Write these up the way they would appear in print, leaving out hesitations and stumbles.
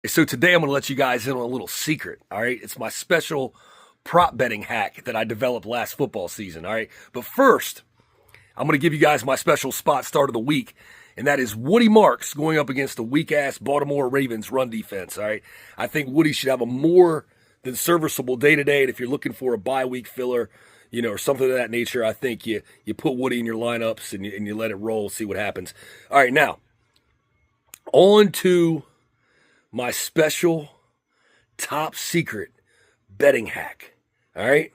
So today I'm going to let you guys in on a little secret, all right? It's my special prop betting hack that I developed last football season, all right? But first, I'm going to give you guys my special spot start of the week, and that is Woody Marks going up against the weak-ass Baltimore Ravens run defense, all right? I think Woody should have a more than serviceable day-to-day, and if you're looking for a bye-week filler, or something of that nature, I think you put Woody in your lineups and you let it roll, see what happens. All right, now, on to my special top secret betting hack. All right.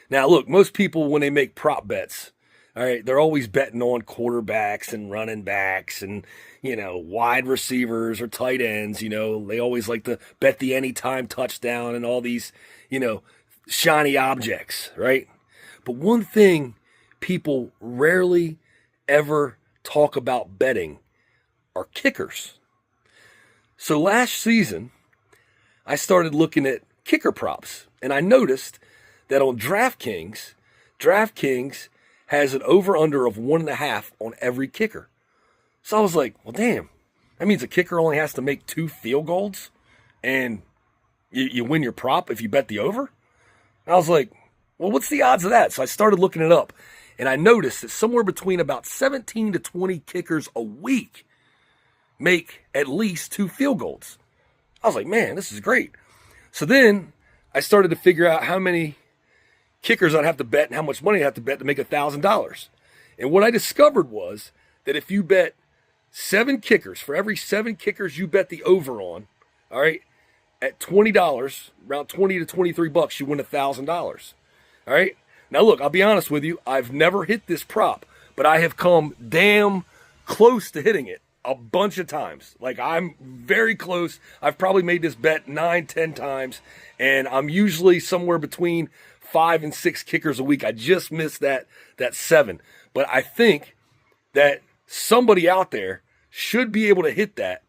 Now, look, most people, when they make prop bets, all right, they're always betting on quarterbacks and running backs and, wide receivers or tight ends. They always like to bet the anytime touchdown and all these, shiny objects, right? But one thing people rarely ever talk about betting are kickers. So last season, I started looking at kicker props, and I noticed that on DraftKings has an over-under of 1.5 on every kicker. So I was like, well, damn, that means a kicker only has to make 2 field goals, and you win your prop if you bet the over? And I was like, well, what's the odds of that? So I started looking it up, and I noticed that somewhere between about 17 to 20 kickers a week make at least 2 field goals. I was like, man, this is great. So then I started to figure out how many kickers I'd have to bet and how much money I'd have to bet to make $1,000. And what I discovered was that if you bet 7 kickers, for every 7 kickers you bet the over on, all right, at $20, around 20 to 23 bucks, you win $1,000. All right. Now, look, I'll be honest with you. I've never hit this prop, but I have come damn close to hitting it a bunch of times. Like, I'm very close. I've probably made this bet 9, 10 times, and I'm usually somewhere between 5 and 6 kickers a week. I just missed that 7. But I think that somebody out there should be able to hit that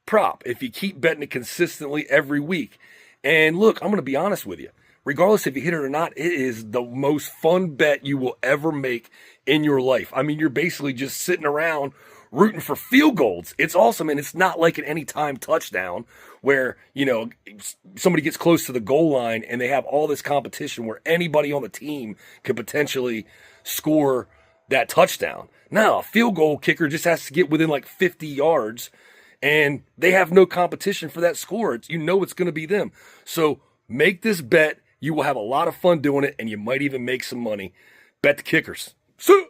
prop if you keep betting it consistently every week. And look, I'm going to be honest with you. Regardless if you hit it or not, it is the most fun bet you will ever make in your life. I mean, you're basically just sitting around rooting for field goals. It's awesome, and it's not like an anytime touchdown where, somebody gets close to the goal line and they have all this competition where anybody on the team could potentially score that touchdown. No, a field goal kicker just has to get within like 50 yards, and they have no competition for that score. It's going to be them. So make this bet. You will have a lot of fun doing it, and you might even make some money. Bet the kickers. So